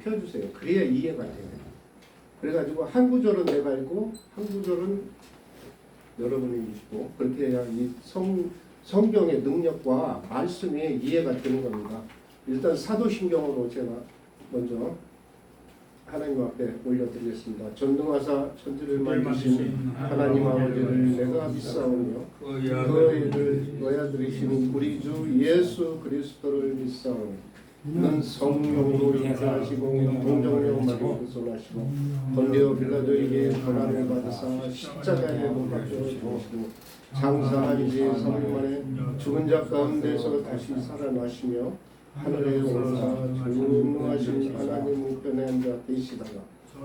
펴주세요. 그래야 이해가 돼요. 그래가지고 한 구절은 내가 읽고 한 구절은 여러분이 읽고 그렇게 해야 이 성경의 능력과 말씀이 이해가 되는 겁니다. 일단 사도신경으로 제가 먼저 하나님 앞에 올려드리겠습니다. 전능하사 천지를 만드신 하나님 아버지를 내가 믿사오며 그 아들이신 우리 주 예수 그리스도를 믿사오며 이는 성령으로 잉태하시고 동정령 마리아 구속하시고 본디오 빌라도에게 고난을 받으사 십자가에 못 박혀 죽으시고 장사한 지 3일 만에 죽은 자 가운데서 다시 살아나시며 하늘에 올라 전능하신 하나님 우편에 앉아 계시다가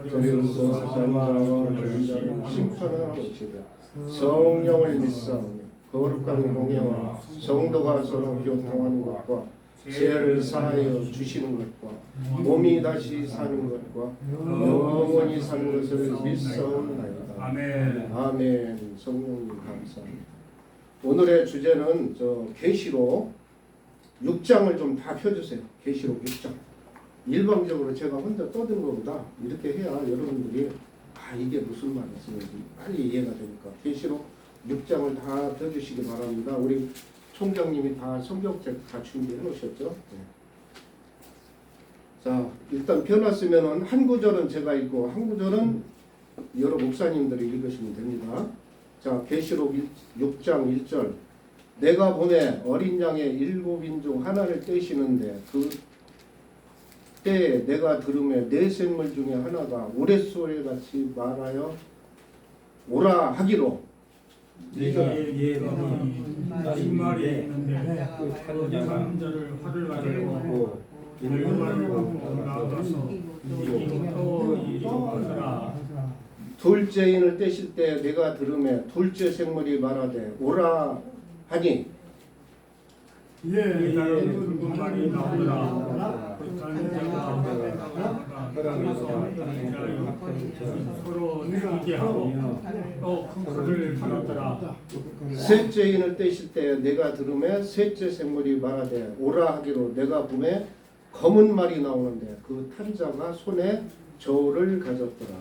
저리로서 사자와 죽은 자를 심판하시리라. 성령을 믿사오며 거룩한 공예와 성도가 서로 교통하는 것과 죄를 사하여 주시는 것과 몸이 다시 사는 것과 영원히 사는 것을 믿사옵나이다. 아멘. 아멘. 성령님 감사합니다. 오늘의 주제는 계시록 6장을 좀 다 펴주세요. 계시록 6장. 일방적으로 제가 혼자 떠든 것보다 이렇게 해야 여러분들이 이게 무슨 말이지 빨리 이해가 되니까 계시록 6장을 다 펴주시기 바랍니다. 우리 총장님이 다 성경책 다 준비해 놓으셨죠? 네. 자, 일단 펴놨으면은 한 구절은 제가 읽고 한 구절은 여러 목사님들이 읽으시면 됩니다. 자, 계시록 6장 1절. 내가 보내 어린 양의 7인 하나를 떼시는데 그 때에 내가 들음에 네 생물 중에 하나가 우레소리 같이 말하여 오라 하기로 네가 신말이 있는데 그 자를 화를 가지고 열반으로 나가서 이부터 이리로 가서라. 둘째인을 떼실 때 내가 들음에 둘째 생물이 말하되 오라 하니 붉은 말이 나오더라. 서로 의지하고 또 큰 소리를 지르더라. 셋째인을 떼실 때 내가 들음에 셋째 생물이 말하되 오라 하기로 내가 봄에 검은 말이 나오는데 그 탄자가 손에 저울을 가졌더라.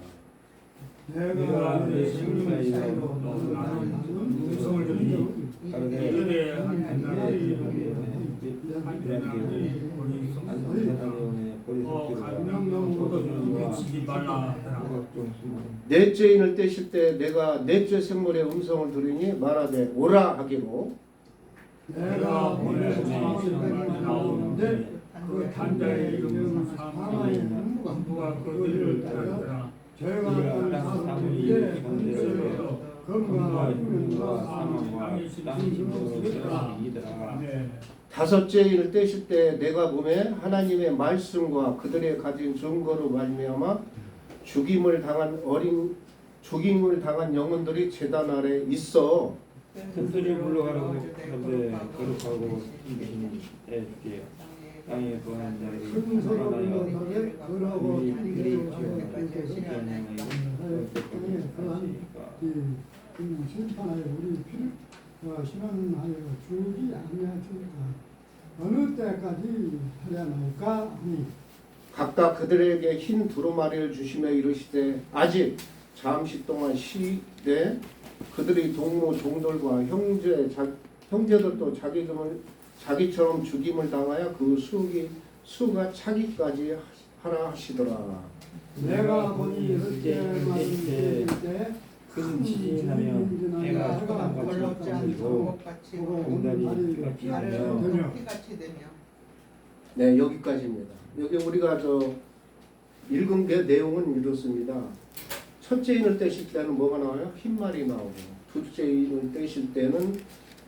내가 내 생명의 사이로 나는 음성을 듣니 이들의 한 나라의 넷째인을 떼실 때 내가 넷째 생물의 음성을 들으니 말하되 오라 하기로 내가 보내서 말이 나오는데 그 단자의 이름은 사마의 누가 그들을 따르더라. 제가 사람들이 건설에서 건강과 힘과 사망과 땅의 힘으로 이더라. 다섯째인을 떼실 때 내가 보매 하나님의 말씀과 그들의 가진 증거로 말미암아 죽임을 당한 영혼들이 제단 아래 있어. 그들이 물러가라고 하는데 거룩하고 힘이 해줄게요. 땅에 거한 자를 큰 소리로 그러고 심판하여 우리 피를 신원하여 주지 아니하시니까 어느 때까지 하려나이까 하니 각각 그들에게 흰 두루마리를 주시며 이르시되 아직 잠시 동안 쉬되 그들이 동무 종들과 형제들도 자기처럼 죽임을 당하여 그 수가 차기까지 하라 하시더라. 내가 보니 이럴 때만 이를 때 큰 지진하며 해가 초당같이 떨어지고 공달이 피같이 되며 네, 여기까지입니다. 여기 우리가 읽은 게 내용은 이렇습니다. 첫째 인을 떼실 때는 뭐가 나와요? 흰 말이 나오고, 둘째 인을 떼실 때는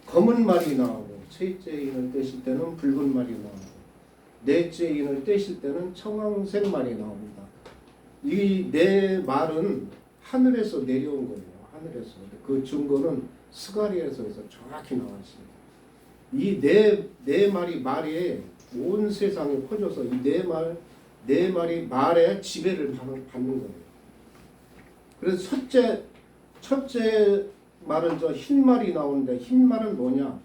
검은 말이 나오고, 셋째 인을 떼실 때는 붉은 말이 나오고, 넷째 인을 떼실 때는 청황색 말이 나옵니다. 이 네 말은 하늘에서 내려온 거예요. 하늘에서. 그 증거는 스가리에서에서 정확히 나와 있습니다. 이 네 말이 온 세상에 퍼져서 이 네 말이 말의 지배를 받는 거예요. 그래서 첫째 말은 흰 말이 나오는데 흰 말은 뭐냐?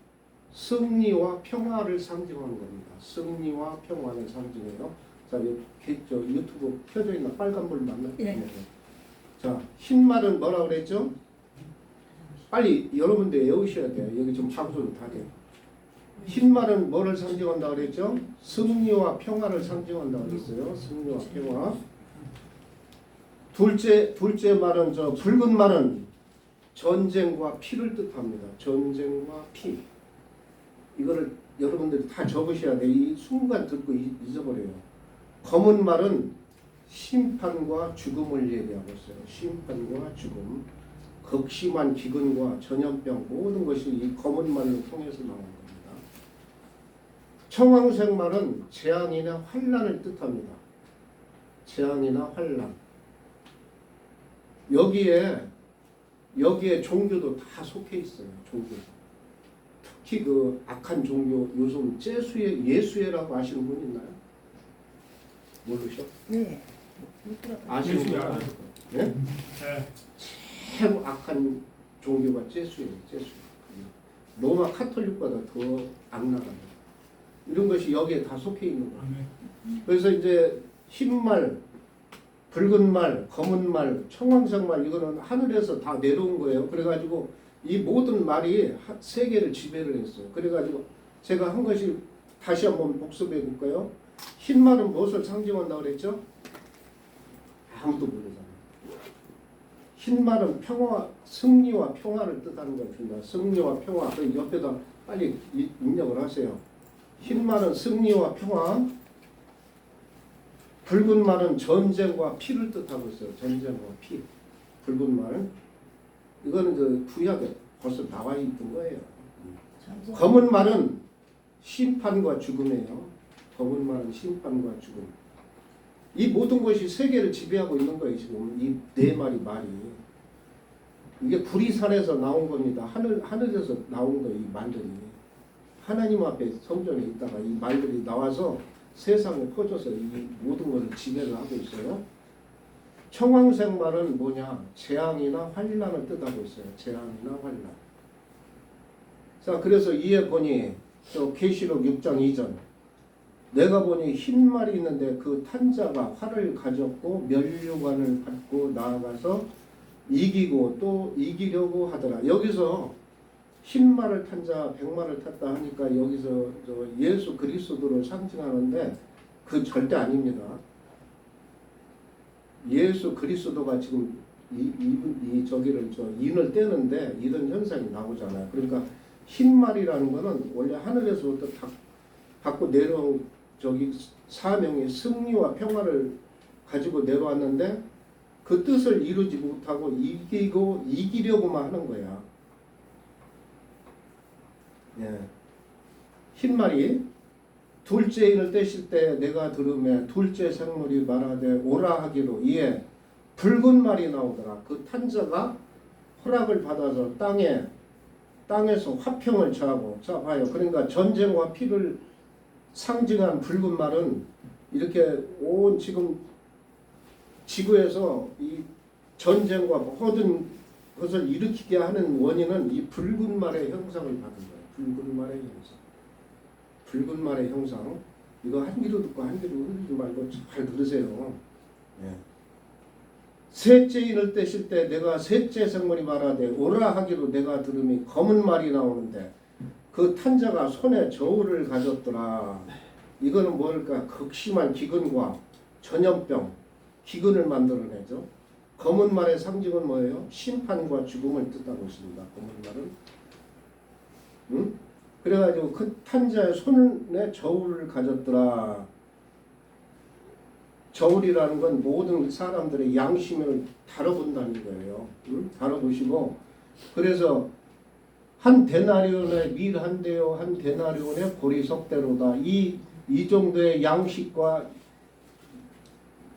승리와 평화를 상징하는 겁니다. 승리와 평화를 상징해요. 자, 자, 저 유튜브 켜져 있나? 빨간 불 맞나? 예. 자, 흰 말은 뭐라 그랬죠? 빨리 여러분들 외우셔야 돼요. 여기 지금 장소는 다 돼요. 흰 말은 뭐를 상징한다 그랬죠? 승리와 평화를 상징한다 그랬어요. 승리와 평화. 둘째 말은 저 붉은 말은 전쟁과 피를 뜻합니다. 전쟁과 피. 이거를 여러분들이 다 적으셔야 돼요. 이 순간 듣고 잊어버려요. 검은 말은 심판과 죽음을 얘기하고 있어요. 심판과 죽음. 극심한 기근과 전염병 모든 것이 이 검은 말로 통해서 나오는 겁니다. 청황색 말은 재앙이나 환란을 뜻합니다. 재앙이나 환란. 여기에 종교도 다 속해 있어요. 종교. 특히 그 악한 종교 요즘 예수회라고 아시는 분 있나요? 모르셔? 네. 못 들어가요. 아시는 분? 예수회 알아요. 네? 네. 참 악한 종교가 제수예요. 로마 카톨릭보다 더 악랄합니다. 이런 것이 여기에 다 속해 있는 거예요. 아멘. 그래서 이제 흰 말, 붉은 말, 검은 말, 청황색 말 이거는 하늘에서 다 내려온 거예요. 그래가지고 이 모든 말이 세계를 지배를 했어요. 그래가지고 제가 한 것이 다시 한번 복습해 볼까요? 흰 말은 무엇을 상징한다고 그랬죠? 아무도 모르잖아요. 흰 말은 평화, 승리와 평화를 뜻하는 것입니다. 승리와 평화. 그 옆에다 빨리 입력을 하세요. 흰 말은 승리와 평화. 붉은 말은 전쟁과 피를 뜻하고 있어요. 전쟁과 피. 붉은 말. 이거는 그 구약에 벌써 나와 있던 거예요. 검은 말은 심판과 죽음이에요. 검은 말은 심판과 죽음. 이 모든 것이 세계를 지배하고 있는 거예요. 지금 이 네 마리 말이. 이게 구리산에서 나온 겁니다. 하늘에서 나온 거예요. 이 말들이. 하나님 앞에 성전에 있다가 이 말들이 나와서 세상에 퍼져서 이 모든 것을 지배를 하고 있어요. 청황색 말은 뭐냐? 재앙이나 환란을 뜻하고 있어요. 재앙이나 환란. 자, 그래서 이에 보니 저 계시록 6장 2절 내가 보니 흰 말이 있는데 그 탄자가 활을 가졌고 면류관을 받고 나아가서 이기고 또 이기려고 하더라. 여기서 흰 말을 탄 자, 백말을 탔다 하니까 여기서 저 예수 그리스도를 상징하는데 그 절대 아닙니다. 예수 그리스도가 지금 저기를 인을 떼는데 이런 현상이 나오잖아요. 그러니까 흰 말이라는 거는 원래 하늘에서부터 다 받고 내려온 저기 사명의 승리와 평화를 가지고 내려왔는데 그 뜻을 이루지 못하고 이기려고만 하는 거야. 예. 흰 말이 둘째 인을 떼실 때 내가 들음에 둘째 생물이 말하되 오라 하기로 이에 붉은 말이 나오더라. 그 탄자가 허락을 받아서 땅에서 화평을 처하고. 자 봐요. 그러니까 전쟁과 피를 상징한 붉은 말은 이렇게 온 지금 지구에서 이 전쟁과 모든 것을 일으키게 하는 원인은 이 붉은 말의 형상을 받은 거예요. 붉은 말의 형상. 붉은 말의 형상. 이거 한 귀로 듣고 한 귀로 흔들지 말고 잘 들으세요. 예. 셋째 인을 떼실 때 내가 셋째 생물이 말하되 오라 하기로 내가 들음이 검은 말이 나오는데 그 탄자가 손에 저울을 가졌더라. 이거는 뭘까? 극심한 기근과 전염병, 기근을 만들어내죠. 검은 말의 상징은 뭐예요? 심판과 죽음을 뜻하고 있습니다. 검은 말은. 응? 그래가지고 그 탄자의 손에 저울을 가졌더라. 저울이라는 건 모든 사람들의 양심을 다뤄본다는 거예요. 응? 다뤄보시고 그래서 한 데나리온의 밀 한 대요 한 데나리온의 보리석대로다. 이 정도의 양식과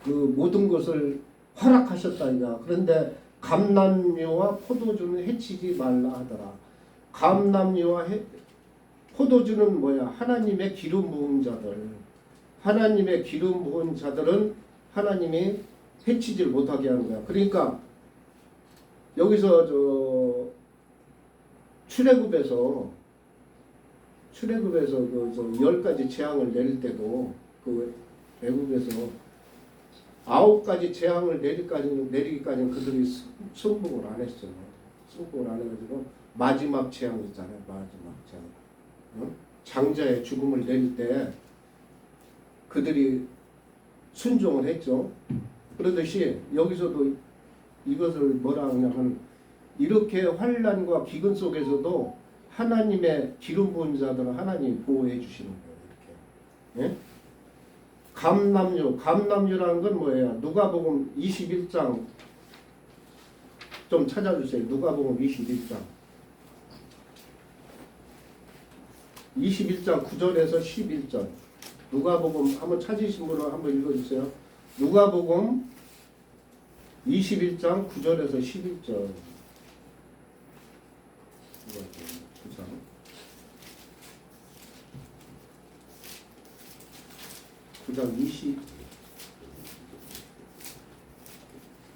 그 모든 것을 허락하셨다 이가. 그런데 감람류와 포도주는 해치지 말라 하더라. 감람류와 포도주는 뭐야? 하나님의 기름 부은 자들. 하나님의 기름 부은 자들은 하나님이 해치질 못하게 하는 거야. 그러니까 여기서 저 출애굽에서 그 10가지 재앙을 내릴 때도 그 애국에서 9가지 재앙을 내리기까지는 그들이 승복을 안 했어요. 승복을 안 해가지고 마지막 재앙 있잖아요. 마지막 재앙. 어? 장자의 죽음을 내릴 때 그들이 순종을 했죠. 그러듯이 여기서도 이것을 뭐라 하냐면 이렇게 환난과 기근 속에서도 하나님의 기름 부은 자들은 하나님이 보호해 주시는 거예요. 이렇게. 예? 감남유라는 건 뭐예요? 누가복음 21장 좀 찾아주세요. 누가복음 21장 9절에서 11절. 누가복음 한번 찾으신 분은 한번 읽어주세요. 누가복음 21장 9절에서 11절. 9장 20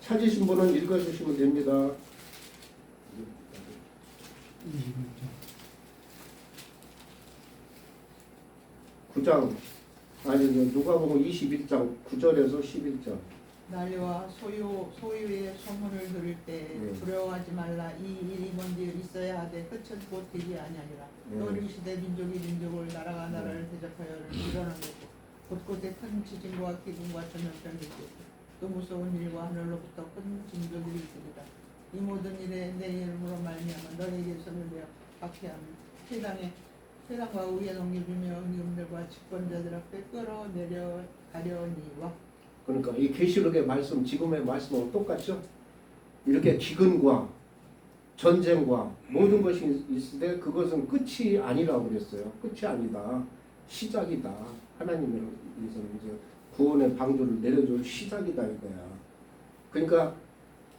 찾으신 분은 읽어주시면 됩니다. 9장 아니 누가복음 21장 9절에서 11절. 난리와 소유의 소문을 들을 때 두려워하지 말라. 이 일이 먼저 있어야 하되 끝은 곧 되지 아니하리라. 또 이 시대 민족이 민족을 나라가 나라를 대적하여 일어나는 것고 곳곳에 큰 지진과 기근과 전염병이 있고 또 무서운 일과 하늘로부터 큰 징조들이 있으리라. 이 모든 일에 내 이름으로 말미암아 너희에게 손을 내어 박해하며 세상과 위에 넘겨주며 임금들과 집권자들 앞에 끌어내려가려니와. 그러니까 이 계시록의 말씀 지금의 말씀하고 똑같죠. 이렇게 기근과 전쟁과 모든 것이 있을 때 그것은 끝이 아니라고 그랬어요. 끝이 아니다. 시작이다. 하나님께서는 이제 구원의 방주를 내려줄 시작이다 이거야. 그러니까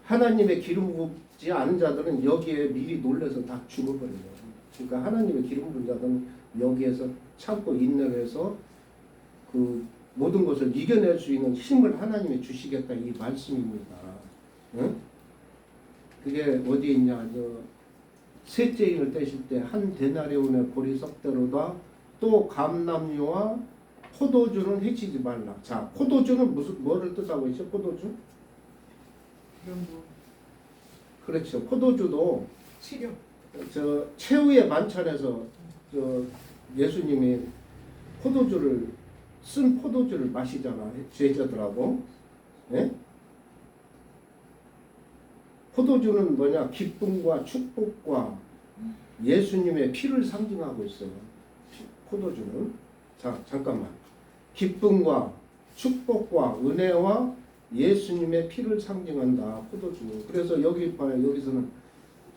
하나님의 기름 붓지 않은 자들은 여기에 미리 놀래서 다 죽어버려요. 그러니까 하나님의 기름 부은 자들은 여기에서 참고 인내해서 그 모든 것을 이겨낼 수 있는 힘을 하나님이 주시겠다 이 말씀입니다. 응? 그게 어디에 있냐? 셋째 인을 떼실 때 한 데나리온의 보리석대로다. 또 감람유와 포도주는 해치지 말라. 자, 포도주는 뭐를 뜻하고 있죠? 포도주? 그렇죠. 포도주도 치료. 최후의 만찬에서 예수님이 쓴 포도주를 마시잖아. 제자들하고. 예? 포도주는 뭐냐? 기쁨과 축복과 예수님의 피를 상징하고 있어요. 포도주는. 자, 잠깐만. 기쁨과 축복과 은혜와 예수님의 피를 상징한다. 포도주. 그래서 여기 봐요. 여기서는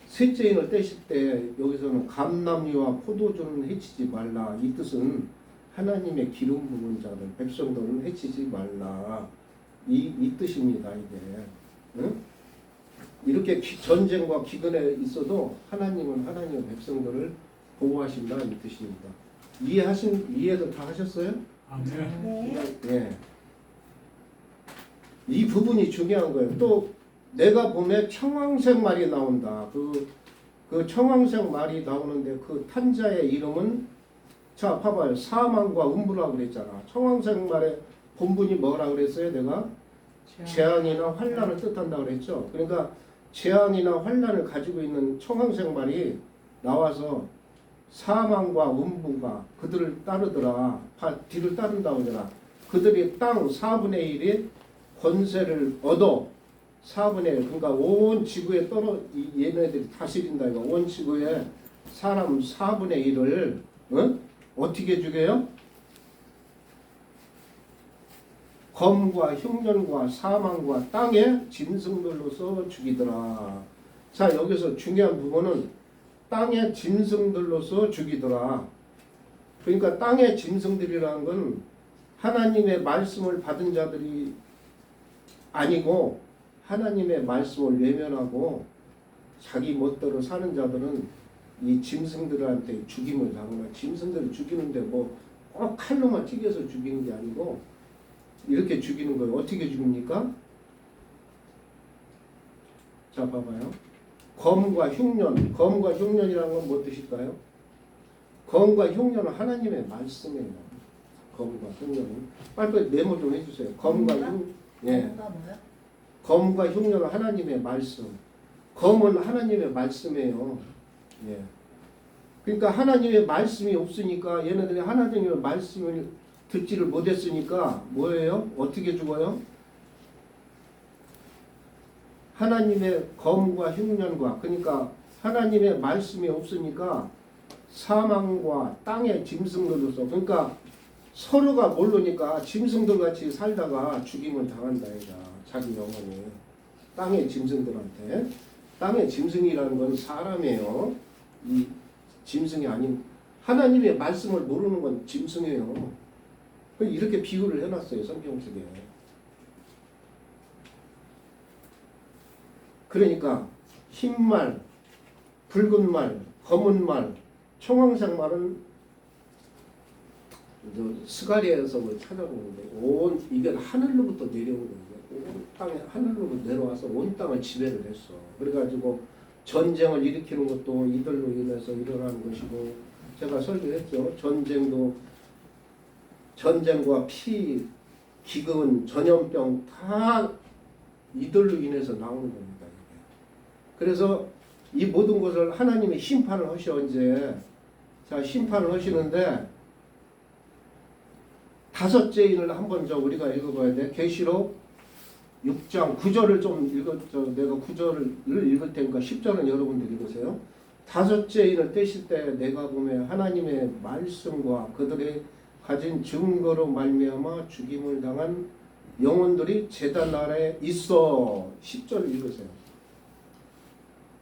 셋째 인을 떼실 때 여기서는 감람유와 포도주는 해치지 말라. 이 뜻은 하나님의 기름 부은 자들, 백성들은 해치지 말라. 이 뜻입니다. 이게. 응? 이렇게 전쟁과 기근에 있어도 하나님은 하나님의 백성들을 보호하신다. 이 뜻입니다. 이해도 다 하셨어요? 아멘. 예. 이 부분이 중요한 거예요. 또 내가 보면 청황색 말이 나온다. 그 청황색 말이 나오는데 그 탄자의 이름은 자 봐봐요. 사망과 음부라고 그랬잖아. 청황색 말의 본분이 뭐라 그랬어요? 내가 재앙이나 환난을 뜻한다 그랬죠. 그러니까 재앙이나 환난을 가지고 있는 청황색 말이 나와서 사망과 음부가 그들을 따르더라. 뒤를 따른다고 하잖아. 그들이 땅 4분의 1이 권세를 얻어 4분의 1 그러니까 온 지구에 얘네들이 다스린다 이거. 온 지구에 사람 4분의 1을 어떻게 죽여요? 검과 흉년과 사망과 땅의 짐승들로서 죽이더라. 자 여기서 중요한 부분은 땅의 짐승들로서 죽이더라. 그러니까 땅의 짐승들이라는 건 하나님의 말씀을 받은 자들이 아니고 하나님의 말씀을 외면하고 자기 멋대로 사는 자들은 이 짐승들한테 죽임을 당하는 짐승들을 죽이는데 뭐 꼭 칼로만 튀겨서 죽이는 게 아니고 이렇게 죽이는 거예요. 어떻게 죽입니까? 자 봐봐요. 검과 흉년이라는 건 뭐 뜻일까요? 검과 흉년은 하나님의 말씀이에요. 검과 흉년은 빨리 메모 좀 해주세요. 검과 흉, 예, 뭐가 뭐야? 검과 흉년은 하나님의 말씀. 검은 하나님의 말씀이에요. 예. 그러니까 하나님의 말씀이 없으니까 얘네들이 하나님의 말씀을 듣지를 못했으니까 뭐예요? 어떻게 죽어요? 하나님의 검과 흉년과 그러니까 하나님의 말씀이 없으니까 사망과 땅의 짐승들로서 그러니까 서로가 모르니까 짐승들 같이 살다가 죽임을 당한다 이가 자기 영혼이 땅의 짐승들한테 땅의 짐승이라는 건 사람이에요. 이 짐승이 아닌 하나님의 말씀을 모르는 건 짐승이에요. 이렇게 비유를 해놨어요 성경 속에. 그러니까 흰 말, 붉은 말, 검은 말, 청황색 말은 스가리아에서 뭐 찾아보는데 온 이게 하늘로부터 내려온 거예요. 온 땅에 하늘로부터 내려와서 온 땅을 지배를 했어. 그래가지고 전쟁을 일으키는 것도 이들로 인해서 일어나는 것이고 제가 설교했죠. 전쟁과 피, 기근, 전염병 다 이들로 인해서 나오는 겁니다. 그래서 이 모든 것을 하나님이 심판을 하셔 이제. 자 심판을 하시는데 다섯째인을 한번 우리가 읽어봐야 돼. 계시록 6장 9절을 좀 내가 9절을 읽을 테니까 10절은 여러분들 읽으세요. 다섯째인을 떼실 때 내가 보면 하나님의 말씀과 그들의 가진 증거로 말미암아 죽임을 당한 영혼들이 제단 아래 있어. 10절 읽으세요.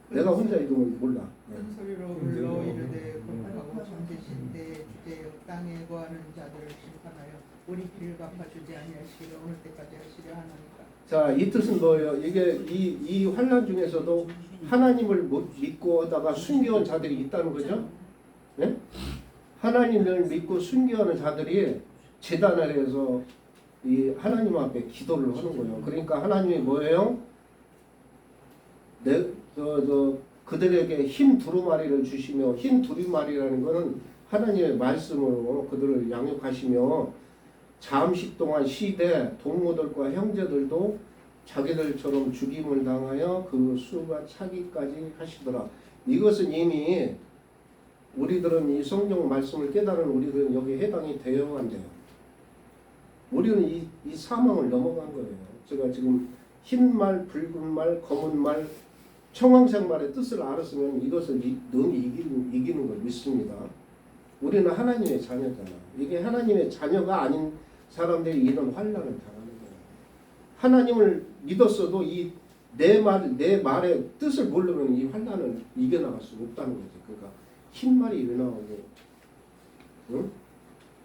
내가 혼자 읽으면 몰라. 큰 소리로 불러 이르되 고통하고 잠드신 때 주제 땅에 거하는 자들을 심판하여 우리 피를 갚아주지 아니하시기를 오늘 때까지 하시려 하나니까. 자, 이 뜻은 뭐예요? 이게 이 환난 중에서도 하나님을 못 믿고 하다가 순교한 자들이 있다는 거죠. 네? 하나님을 믿고 순교하는 자들이 제단 아래에서 이 하나님 앞에 기도를 하는 거예요. 그러니까 하나님이 뭐예요? 그들에게 흰 두루마리를 주시며 흰 두루마리라는 것은 하나님의 말씀으로 그들을 양육하시며 잠시 동안 시대 동무들과 형제들도 자기들처럼 죽임을 당하여 그 수가 차기까지 하시더라. 이것은 이미 우리들은 이 성경 말씀을 깨달은 우리들은 여기에 해당이 되어야 한대요. 우리는 이 사망을 넘어간 거예요. 제가 지금 흰 말, 붉은 말, 검은 말, 청황색 말의 뜻을 알았으면 이것을 능히 이기는 걸 믿습니다. 우리는 하나님의 자녀잖아. 이게 하나님의 자녀가 아닌 사람들이 이런 환난을 당하는 거예요. 하나님을 믿었어도 내 말의 뜻을 모르면 이 환난을 이겨나갈 수 없다는 거죠. 그러니까 흰 말이 왜 나오고, 응?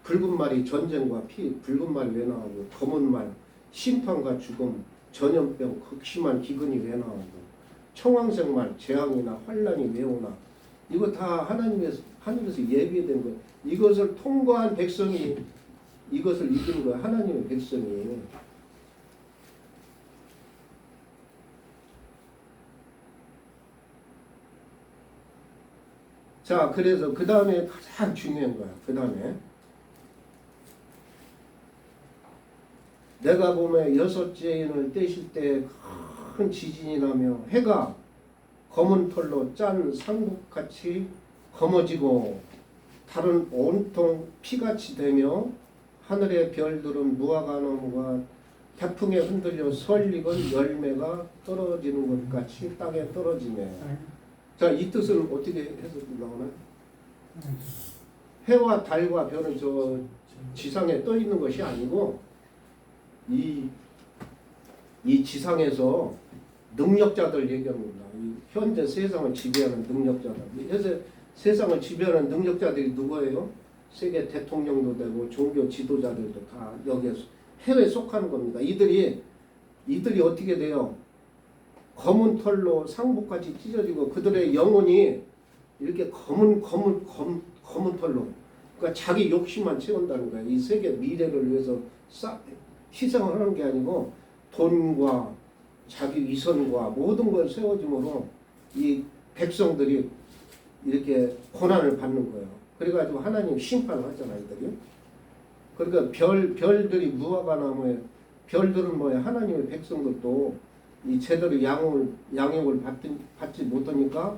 붉은 말이 전쟁과 피, 붉은 말이 왜 나오고, 검은 말 심판과 죽음, 전염병, 극심한 기근이 왜 나오고, 청황색 말 재앙이나 환난이 왜 오나, 이거 다 하늘에서 예비된 거예요. 이것을 통과한 백성이 이것을 이기는 거예요. 하나님의 백성이. 자, 그래서 그 다음에 가장 중요한 거야. 그 다음에 내가 보면 여섯째 인을 떼실 때 큰 지진이 나며 해가 검은 털로 짠 상국같이 검어지고 달은 온통 피같이 되며 하늘의 별들은 무화과나무가 태풍에 흔들려 설익은 열매가 떨어지는 것 같이 땅에 떨어지네. 자, 이 뜻을 어떻게 해서 나오나? 해와 달과 별은 저 지상에 떠 있는 것이 아니고 이 지상에서 능력자들 얘기합니다. 이 현재 세상을 지배하는 능력자들. 현재 세상을 지배하는 능력자들이 누구예요? 세계 대통령도 되고 종교 지도자들도 다 여기에 해외에 속하는 겁니다. 이들이 어떻게 돼요? 검은 털로 상복같이 찢어지고 그들의 영혼이 이렇게 검은 털로, 그러니까 자기 욕심만 채운다는 거예요. 이 세계 미래를 위해서 희생을 하는 게 아니고 돈과 자기 위선과 모든 걸 세워짐으로 이 백성들이 이렇게 고난을 받는 거예요. 그래가지고 하나님 심판을 하잖아요, 이들이. 그러니까 별들이 무화과 나무에 별들은 뭐야 하나님의 백성들도 이 제대로 양육을 받지 못하니까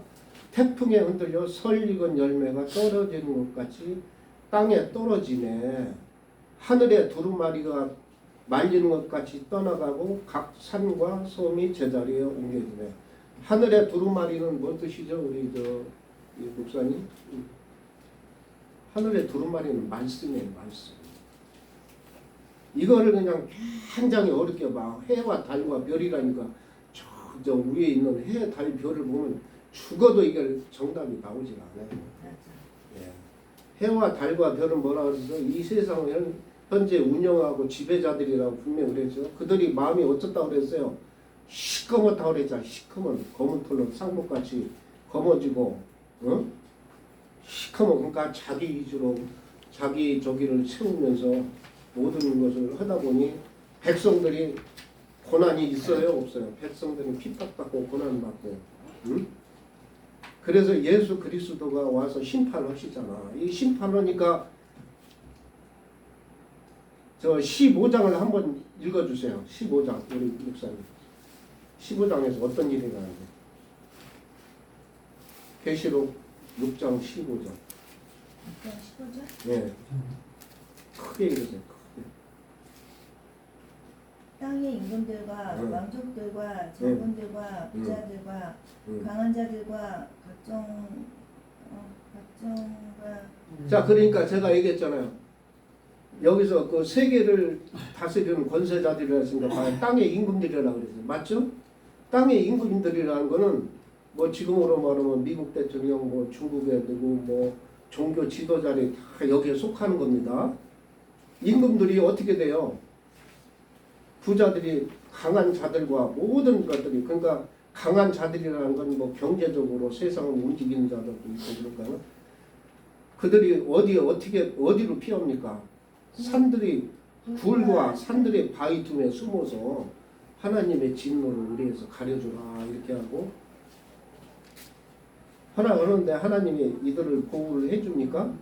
태풍에 흔들려 설익은 열매가 떨어지는 것 같이 땅에 떨어지네. 하늘의 두루마리가 말리는 것 같이 떠나가고 각 산과 섬이 제자리에 옮겨지네. 하늘의 두루마리는 뭐 뜻이죠? 우리 이 목사님? 하늘의 두루마리는 말씀이에요. 말씀. 이거를 그냥 굉장히 어렵게 봐. 해와 달과 별이라니까 저 위에 있는 해, 달, 별을 보면 죽어도 이게 정답이 나오질 않아요. 예. 해와 달과 별은 뭐라 그래서 이 세상을 현재 운영하고 지배자들이라고 분명히 그랬죠. 그들이 마음이 어떻다고 그랬어요? 시커멓다고 그랬잖아. 시커먼 검은 털로 쌍목같이 검어지고 시커먼 그러니까 자기 위주로 자기 저기를 채우면서 모든 것을 하다 보니 백성들이 고난이 있어요? 없어요? 백성들은 핍박받고 고난받고 그래서 예수 그리스도가 와서 심판하시잖아. 이 심판하니까 저 15장을 한번 읽어주세요. 15장 우리 목사님 15장에서 어떤 일이 나는데 계시록 6장 15장 15절? 네. 크게 읽으세요. 땅의 임금들과 왕족들과 장군들과 부자들과 강한 자들과 각종과 자, 그러니까 제가 얘기했잖아요. 여기서 그 세계를 다스리는 권세자들이라 했으니까 땅의 임금들이라고 그랬어요. 맞죠? 땅의 임금들이라는 거는 뭐 지금으로 말하면 미국 대통령, 뭐 중국의 누구, 뭐 종교 지도자들이 다 여기에 속하는 겁니다. 임금들이 어떻게 돼요? 부자들이 강한 자들과 모든 것들이 그러니까 강한 자들이라는 건 뭐 경제적으로 세상을 움직이는 자들도 있고 그러니까 그들이 어디로 피합니까? 산들이 굴과 산들의 바위 틈에 숨어서 하나님의 진노를 우리에서 가려주라 이렇게 하고 그러는데 하나님이 이들을 보호를 해줍니까?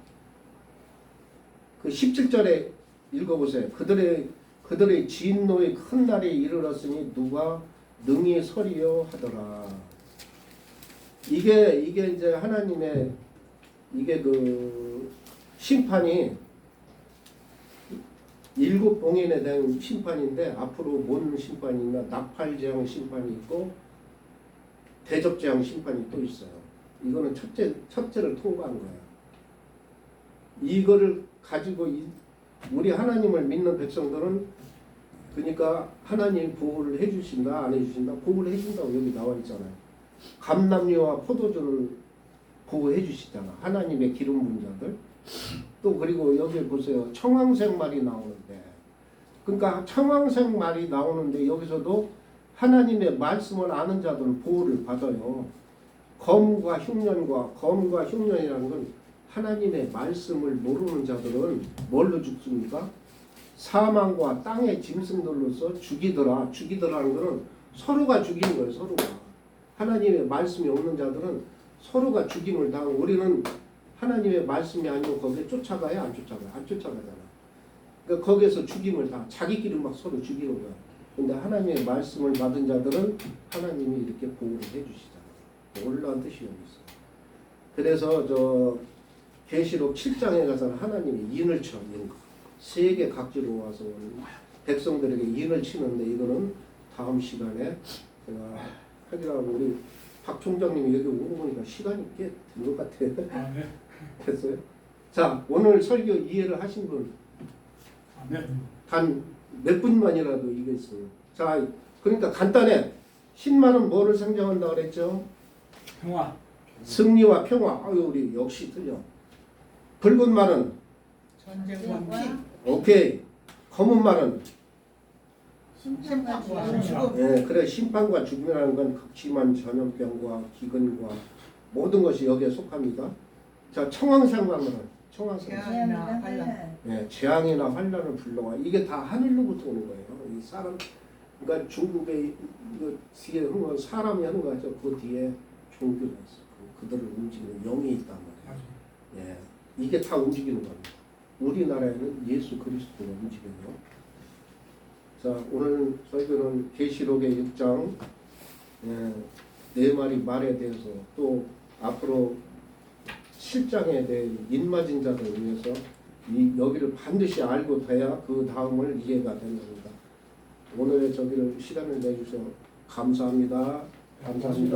그 17절에 읽어보세요. 그들의 진노의 큰 날이 이르렀으니 누가 능히 서리요 하더라. 이게 이제 하나님의 이게 그 심판이 7봉인에 대한 심판인데 앞으로 뭔 심판이 있나? 나팔재앙 심판이 있고 대접재앙 심판이 또 있어요. 이거는 첫째를 통과한 거예요. 이거를 가지고 우리 하나님을 믿는 백성들은 그러니까 하나님 보호를 해주신다 안 해주신다? 보호를 해준다고 여기 나와 있잖아요. 감람류와 포도주를 보호해 주시잖아. 하나님의 기름 부은 자들. 또 그리고 여기 보세요. 청황색 말이 나오는데 그러니까 청황색 말이 나오는데 여기서도 하나님의 말씀을 아는 자들은 보호를 받아요. 검과 흉년이라는 건 하나님의 말씀을 모르는 자들은 뭘로 죽습니까? 사망과 땅의 짐승들로서 죽이더라는 것은 서로가 죽이는 거예요. 서로가. 하나님의 말씀이 없는 자들은 서로가 죽임을 당하고 우리는 하나님의 말씀이 아니고 거기에 쫓아가야 안 쫓아가요? 안 쫓아가잖아. 그러니까 거기에서 죽임을 다 자기끼리 막 서로 죽이는 거야. 근데 하나님의 말씀을 받은 자들은 하나님이 이렇게 보호를 해주시잖아요. 놀라운 뜻이 여기 있어요. 그래서 저 계시록 7장에 가서는 하나님이 인을 쳐. 세계 각지로 와서 백성들에게 인을 치는데 이거는 다음 시간에 제가 하기로 하고 우리 박 총장님이 여기 오고 보니까 시간이 꽤 된 것 같아요. 네. 됐어요? 자, 오늘 설교 이해를 하신 분 단 몇 분만이라도 이겠어요. 자, 그러니까 간단해. 흰말은 뭐를 상징한다 그랬죠? 평화. 승리와 평화. 아유, 우리 역시 틀려. 붉은 말은 전쟁과 피, 오케이. 검은 말은 심판과 심판과 죽음. 죽음. 예, 그래 심판과 죽음이라는 건 극심한 전염병과 기근과 모든 것이 여기에 속합니다. 자, 청황색 말은 청황색. 재앙이나 환난. 예, 재앙이나 환란을 불러와. 이게 다 하늘로부터 오는 거예요. 이 사람, 그러니까 중국의 이거 뒤에 하는 건 사람이 하는 거 같죠. 그 뒤에 종교가 있어. 그들을 움직이는 영이 있단 말이에요. 예, 이게 다 움직이는 겁니다. 우리나라에는 예수 그리스도가 움직여요. 자, 오늘 설교는 계시록의 6장 네 마리 말에 대해서 또 앞으로 7장에 대한 인맞은 자를 위해서 여기를 반드시 알고 돼야 그 다음을 이해가 된답니다. 오늘의 저기를 시간을 내주셔서 감사합니다. 감사합니다.